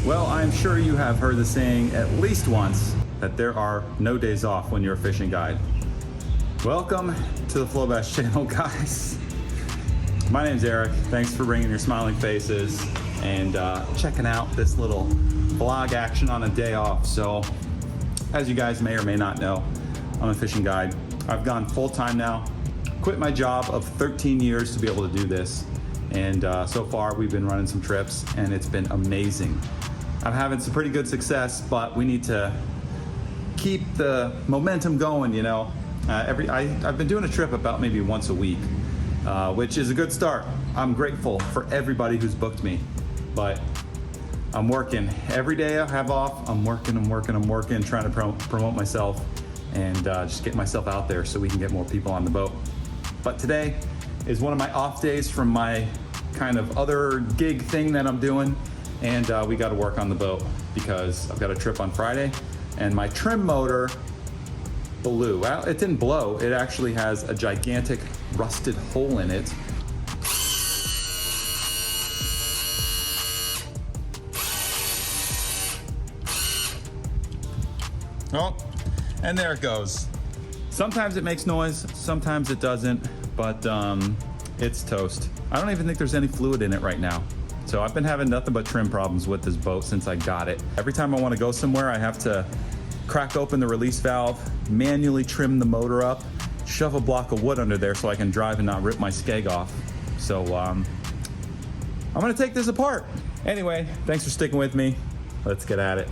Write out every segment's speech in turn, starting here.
Well, I'm sure you have heard the saying at least once that there are no days off when you're a fishing guide. Welcome to the Flow Bass channel, guys. My name's Eric. Thanks for bringing your smiling faces and checking out this little vlog action on a day off. So, as you guys may or may not know, I'm a fishing guide. I've gone full-time now, quit my job of 13 years to be able to do this. And so far we've been running some trips and it's been amazing. I'm having some pretty good success, but we need to keep the momentum going, you know. I've been doing a trip about maybe once a week, which is a good start. I'm grateful for everybody who's booked me, but I'm working. Every day I have off, I'm working, trying to promote myself and just get myself out there so we can get more people on the boat. But today is one of my off days from my kind of other gig thing that I'm doing. And we got to work on the boat because I've got a trip on Friday and my trim motor blew. Well, it didn't blow. It actually has a gigantic rusted hole in it. Oh, and there it goes. Sometimes it makes noise, sometimes it doesn't, but it's toast. I don't even think there's any fluid in it right now. So I've been having nothing but trim problems with this boat since I got it. Every time I want to go somewhere, I have to crack open the release valve, manually trim the motor up, shove a block of wood under there so I can drive and not rip my skeg off. So I'm gonna take this apart. Anyway, thanks for sticking with me. Let's get at it.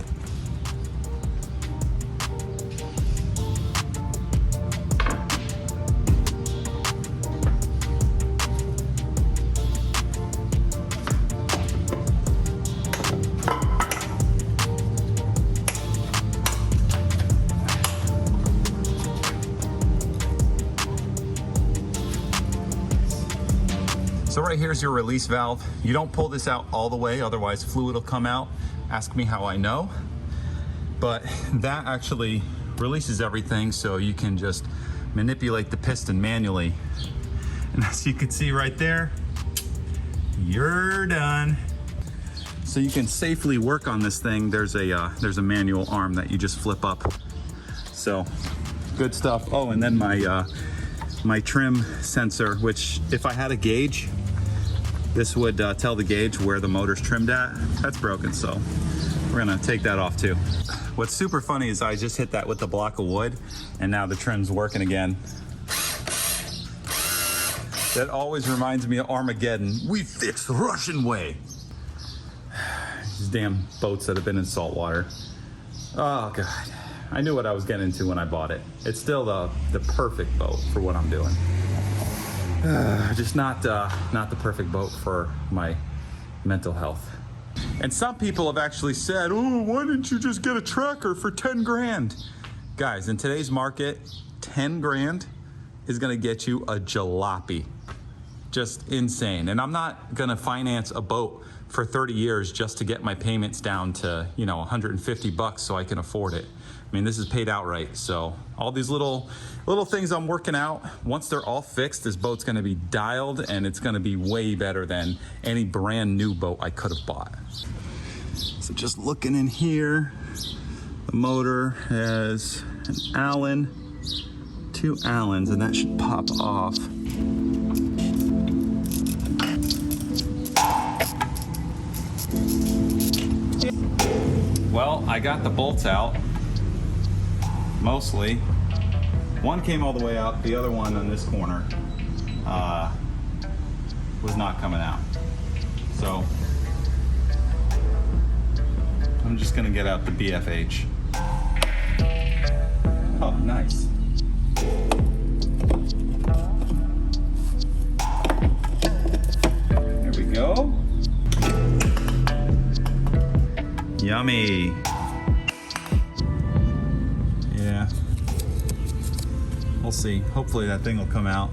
So right here's your release valve. You don't pull this out all the way, otherwise fluid will come out. Ask me how I know. But that actually releases everything, so you can just manipulate the piston manually. And as you can see right there, you're done. So you can safely work on this thing. There's a manual arm that you just flip up. So good stuff. Oh, and then my trim sensor, which if I had a gauge, this would tell the gauge where the motor's trimmed at. That's broken, so we're gonna take that off too. What's super funny is I just hit that with the block of wood and now the trim's working again. That always reminds me of Armageddon. We fix the Russian way. These damn boats that have been in salt water. Oh God, I knew what I was getting into when I bought it. It's still the perfect boat for what I'm doing. Just not the perfect boat for my mental health. And some people have actually said, oh, why didn't you just get a tracker for 10 grand? Guys, in today's market, 10 grand is gonna get you a jalopy. Just insane. And I'm not gonna finance a boat for 30 years just to get my payments down to, you know, 150 bucks so I can afford it. I mean, this is paid outright. So all these little things I'm working out, once they're all fixed, this boat's gonna be dialed and it's gonna be way better than any brand new boat I could have bought. So just looking in here, the motor has an Allen, 2 Allens, and that should pop off. Well, I got the bolts out, mostly. One came all the way out, the other one on this corner was not coming out. So I'm just gonna get out the BFH. Oh, nice. There we go. Yummy. Yeah. We'll see. Hopefully that thing will come out.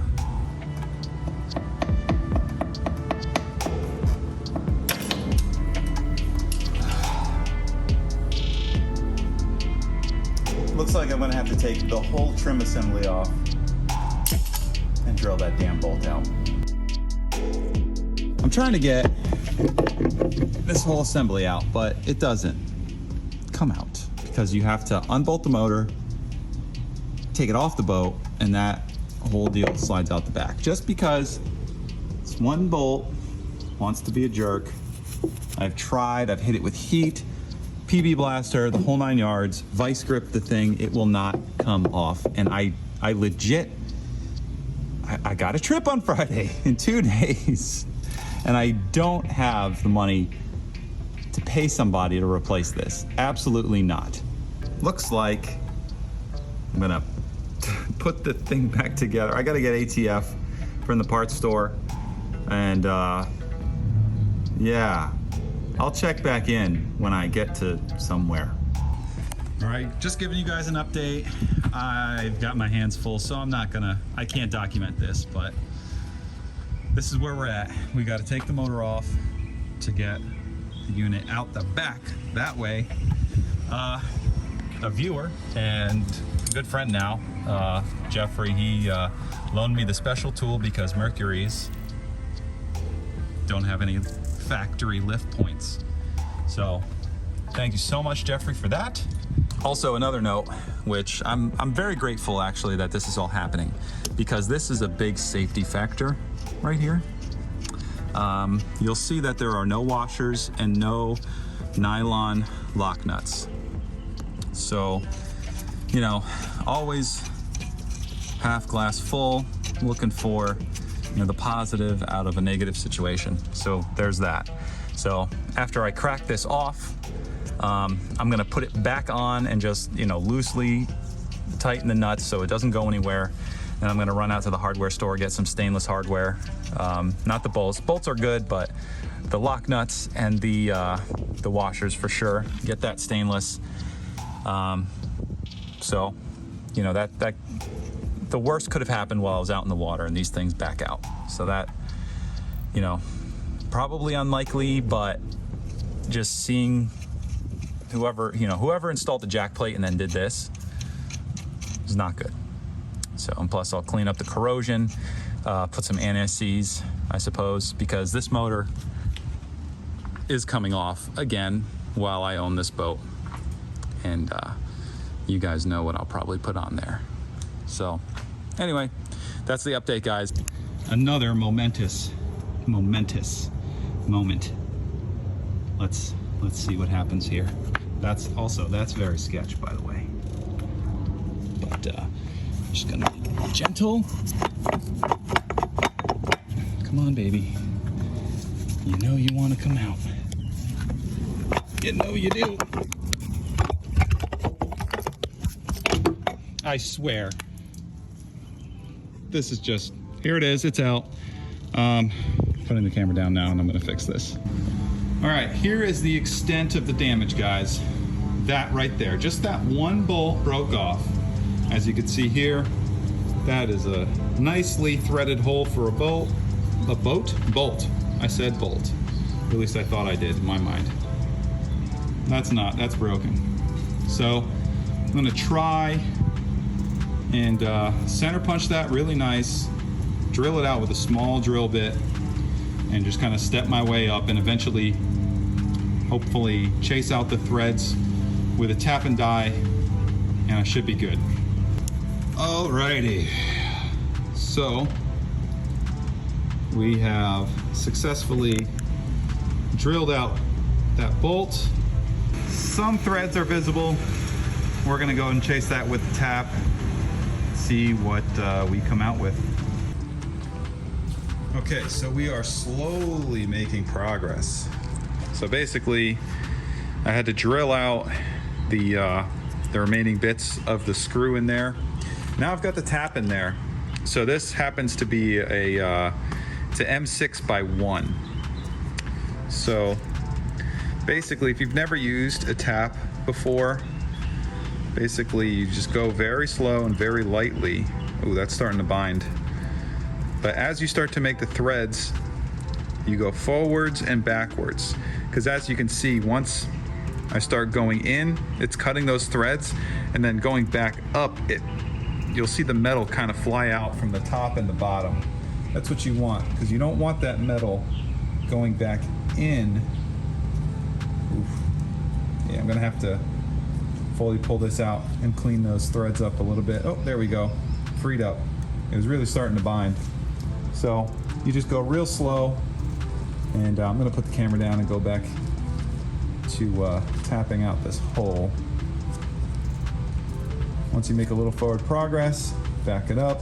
Looks like I'm gonna have to take the whole trim assembly off and drill that damn bolt out. I'm trying to get this whole assembly out, but it doesn't come out because you have to unbolt the motor, take it off the boat, and that whole deal slides out the back. Just because this one bolt wants to be a jerk. I've tried, I've hit it with heat, PB blaster, the whole 9 yards, vice grip the thing, it will not come off. And I legit, I got a trip on Friday in 2 days, and I don't have the money to pay somebody to replace this. Absolutely not. Looks like I'm gonna put the thing back together. I gotta get ATF from the parts store, and yeah, I'll check back in when I get to somewhere. All right, just giving you guys an update. I've got my hands full, so I can't document this, but this is where we're at. We got to take the motor off to get the unit out the back. That way, a viewer and a good friend now, Jeffrey, he loaned me the special tool because Mercury's don't have any factory lift points. So thank you so much, Jeffrey, for that. Also, another note, which I'm very grateful actually that this is all happening, because this is a big safety factor right here. You'll see that there are no washers and no nylon lock nuts. So, you know, always half glass full, looking for, you know, the positive out of a negative situation. So there's that. So after I crack this off, I'm gonna put it back on and just, you know, loosely tighten the nuts so it doesn't go anywhere. And I'm gonna run out to the hardware store, get some stainless hardware. Not the bolts. Bolts are good, but the lock nuts and the washers for sure. Get that stainless. So, you know, that the worst could have happened while I was out in the water and these things back out. So that, you know, probably unlikely, but just seeing whoever installed the jack plate and then did this is not good. So, and plus I'll clean up the corrosion, put some anti-seize, I suppose, because this motor is coming off again while I own this boat. And you guys know what I'll probably put on there. So anyway, that's the update, guys. Another momentous moment. Let's see what happens here. That's very sketch, by the way. But just gonna be gentle. Come on, baby. You know you want to come out. You know you do. I swear. This is just, here it is, it's out. Putting the camera down now and I'm gonna fix this. All right, here is the extent of the damage, guys. That right there, just that one bolt broke off. As you can see here, that is a nicely threaded hole for a bolt. A boat? Bolt. I said bolt. At least I thought I did in my mind. That's not, that's broken. So I'm gonna try and center punch that really nice, drill it out with a small drill bit, and just kind of step my way up and eventually, hopefully, chase out the threads with a tap and die, and I should be good. Alrighty, so we have successfully drilled out that bolt. Some threads are visible. We're gonna go and chase that with the tap, see what we come out with. Okay, so we are slowly making progress. So basically, I had to drill out the remaining bits of the screw in there. Now I've got the tap in there. So this happens to be it's an M6 by 1. So basically, if you've never used a tap before, basically you just go very slow and very lightly. Ooh, that's starting to bind. But as you start to make the threads, you go forwards and backwards. Because as you can see, once I start going in, it's cutting those threads, and then going back up, you'll see the metal kind of fly out from the top and the bottom. That's what you want, because you don't want that metal going back in. Oof. Yeah, I'm gonna have to fully pull this out and clean those threads up a little bit. Oh, there we go, freed up. It was really starting to bind. So you just go real slow, and I'm gonna put the camera down and go back to tapping out this hole. Once you make a little forward progress, back it up.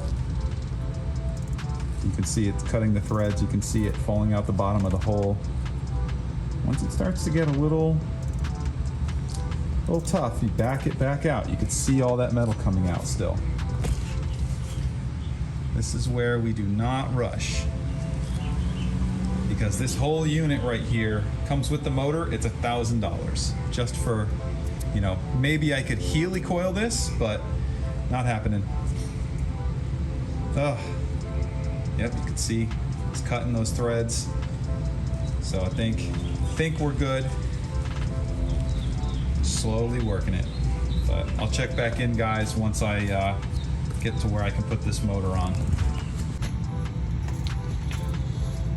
You can see it's cutting the threads. You can see it falling out the bottom of the hole. Once it starts to get a little tough, you back it back out. You can see all that metal coming out still. This is where we do not rush, because this whole unit right here comes with the motor. It's $1,000 just for, you know, maybe I could Healy coil this, but not happening. Ugh. Yep, you can see it's cutting those threads. So I think we're good. Slowly working it, but I'll check back in, guys, once I get to where I can put this motor on.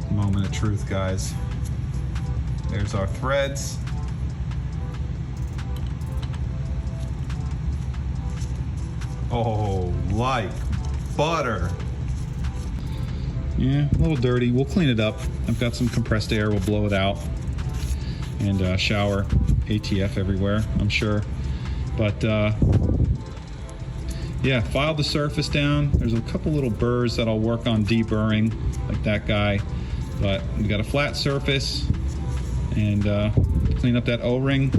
Moment of truth, guys. There's our threads. Oh, like butter. Yeah, a little dirty. We'll clean it up. I've got some compressed air. We'll blow it out and shower ATF everywhere, I'm sure. But yeah, file the surface down. There's a couple little burrs that I'll work on deburring, like that guy. But we got a flat surface, and clean up that O-ring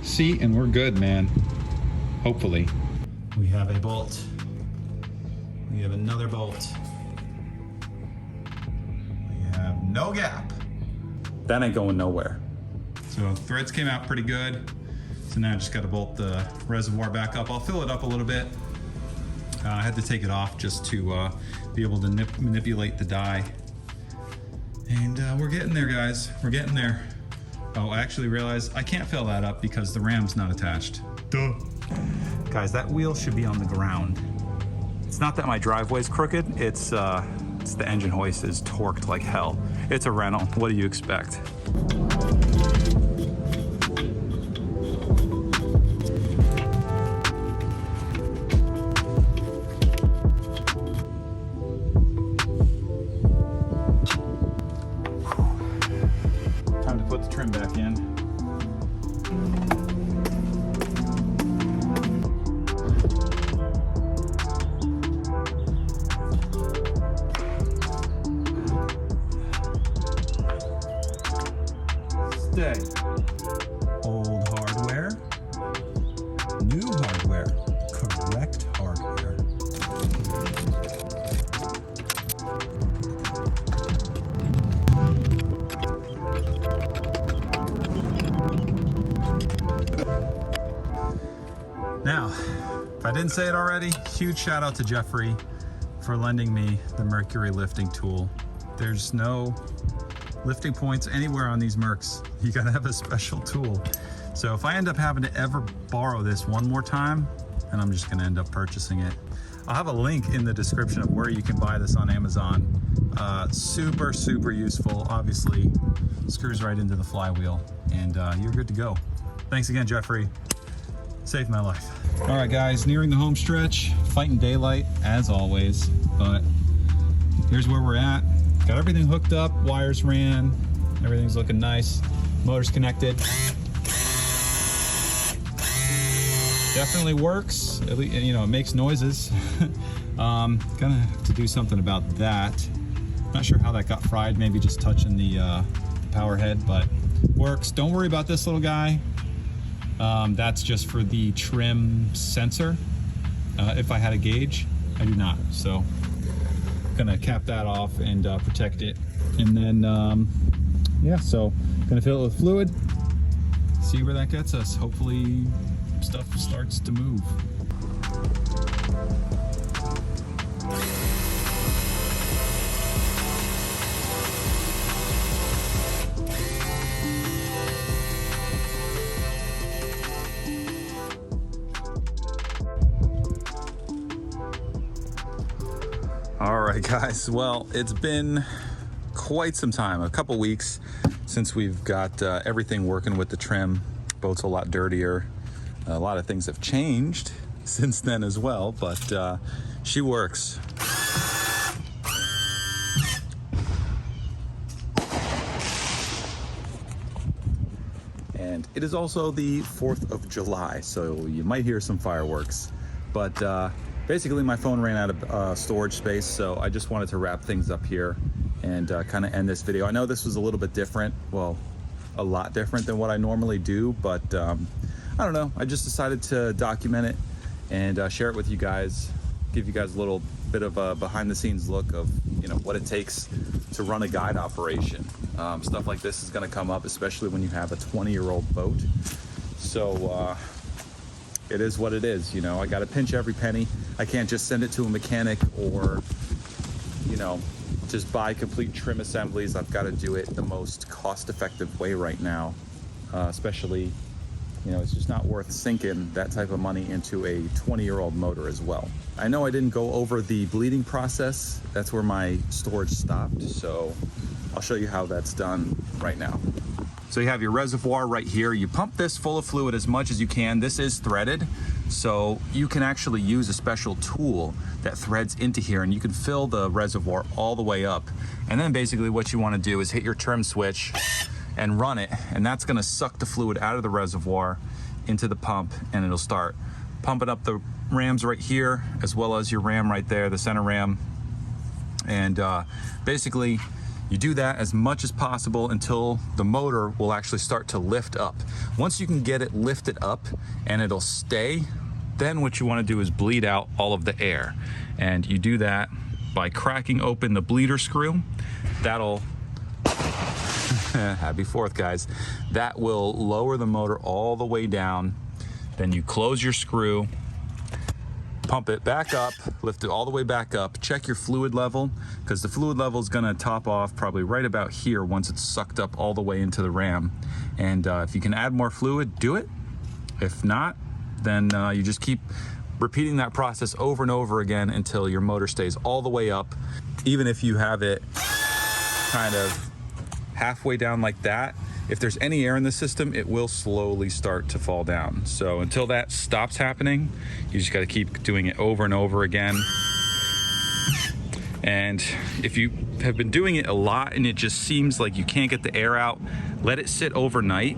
seat, and we're good, man. Hopefully. We have a bolt. We have another bolt. We have no gap. That ain't going nowhere. So threads came out pretty good. So now I just got to bolt the reservoir back up. I'll fill it up a little bit. I had to take it off just to be able to manipulate the die. And we're getting there, guys. We're getting there. Oh, I actually realized I can't fill that up because the ram's not attached. Duh. Guys, that wheel should be on the ground. It's not that my driveway's crooked. It's the engine hoist is torqued like hell. It's a rental. What do you expect? Time to put the trim back in. Stay. Old hardware, new hardware, correct hardware. Now, if I didn't say it already, huge shout out to Jeffrey for lending me the Mercury lifting tool. There's no lifting points anywhere on these Mercs. You gotta have a special tool. So if I end up having to ever borrow this one more time, then I'm just gonna end up purchasing it. I'll have a link in the description of where you can buy this on Amazon. Super, super useful. Obviously, screws right into the flywheel, and you're good to go. Thanks again, Jeffrey. Saved my life. All right, guys, nearing the home stretch. Fighting daylight, as always, but here's where we're at. Got everything hooked up, wires ran, everything's looking nice. Motor's connected. Definitely works. At least, you know, it makes noises. Gonna have to do something about that. Not sure how that got fried. Maybe just touching the power head, but works. Don't worry about this little guy. That's just for the trim sensor. If I had a gauge, I do not. So gonna cap that off and protect it. And then, yeah, so gonna fill it with fluid, see where that gets us. Hopefully stuff starts to move. All right, guys, well, it's been quite some time, a couple weeks since we've got everything working with the trim. Boat's a lot dirtier. A lot of things have changed since then as well, but she works. And it is also the 4th of July, so you might hear some fireworks. But basically my phone ran out of storage space, so I just wanted to wrap things up here and kind of end this video. I know this was a little bit different, well, a lot different than what I normally do, but I don't know, I just decided to document it and share it with you guys, give you guys a little bit of a behind the scenes look of, you know, what it takes to run a guide operation. Stuff like this is going to come up, especially when you have a 20-year-old boat. So it is what it is, you know. I got to pinch every penny. I can't just send it to a mechanic or, you know, just buy complete trim assemblies. I've got to do it the most cost-effective way right now, especially, you know, it's just not worth sinking that type of money into a 20-year-old motor as well. I know I didn't go over the bleeding process. That's where my storage stopped, so I'll show you how that's done right now. So you have your reservoir right here. You pump this full of fluid as much as you can. This is threaded, so you can actually use a special tool that threads into here, and you can fill the reservoir all the way up. And then basically what you want to do is hit your trim switch and run it, and that's going to suck the fluid out of the reservoir into the pump, and it'll start pumping up the rams right here as well as your ram right there, the center ram. And basically you do that as much as possible until the motor will actually start to lift up. Once you can get it lifted up and it'll stay, then what you want to do is bleed out all of the air, and you do that by cracking open the bleeder screw. That'll happy 4th, guys. That will lower the motor all the way down. Then you close your screw, pump it back up, lift it all the way back up, check your fluid level, because the fluid level is going to top off probably right about here once it's sucked up all the way into the ram. And if you can add more fluid, do it. If not, then you just keep repeating that process over and over again until your motor stays all the way up. Even if you have it kind of halfway down like that, if there's any air in the system, it will slowly start to fall down. So until that stops happening, you just got to keep doing it over and over again. And if you have been doing it a lot and it just seems like you can't get the air out, let it sit overnight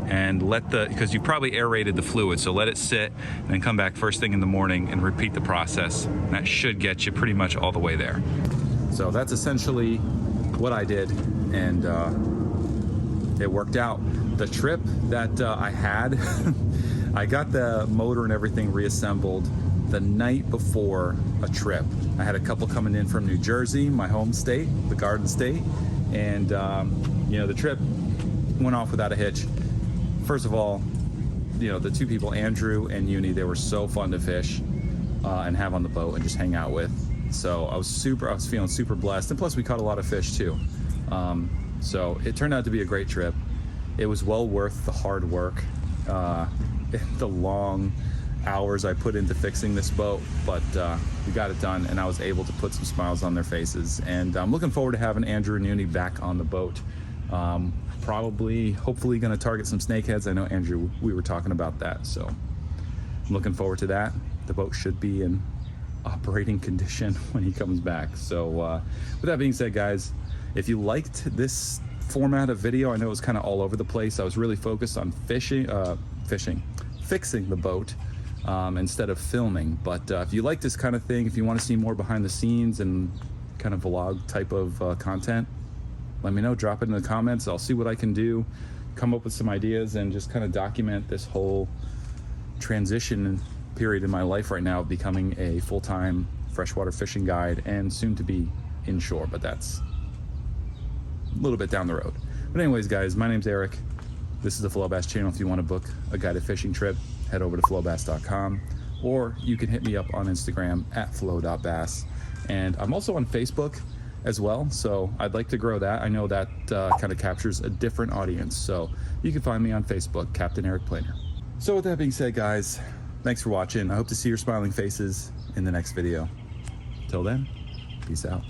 and because you probably aerated the fluid, so let it sit and then come back first thing in the morning and repeat the process. And that should get you pretty much all the way there. So that's essentially what I did, and it worked out. The trip that I had, I got the motor and everything reassembled the night before a trip. I had a couple coming in from New Jersey, my home state, the Garden State, and you know, the trip went off without a hitch. First of all, you know, the two people, Andrew and Uni, they were so fun to fish and have on the boat and just hang out with. So I was feeling super blessed, and plus we caught a lot of fish too. So it turned out to be a great trip. It was well worth the hard work, the long hours I put into fixing this boat, but we got it done, and I was able to put some smiles on their faces. And I'm looking forward to having Andrew and Uni back on the boat. Hopefully gonna target some snakeheads. I know, Andrew, we were talking about that, so I'm looking forward to that. The boat should be in operating condition when he comes back. So with that being said, guys, if you liked this format of video, I know it was kind of all over the place. I was really focused on fixing the boat instead of filming. But if you like this kind of thing, if you want to see more behind the scenes and kind of vlog type of content, let me know. Drop it in the comments. I'll see what I can do, come up with some ideas, and just kind of document this whole transition period in my life right now of becoming a full-time freshwater fishing guide and soon to be inshore, but that's a little bit down the road. But anyways, guys, my name's Eric. This is the Flow Bass channel. If you want to book a guided fishing trip, head over to flowbass.com, or you can hit me up on Instagram at flow.bass. And I'm also on Facebook as well, so I'd like to grow that. I know that kind of captures a different audience, so you can find me on Facebook, Captain Eric Planer. So with that being said, guys, thanks for watching. I hope to see your smiling faces in the next video. Till then, peace out.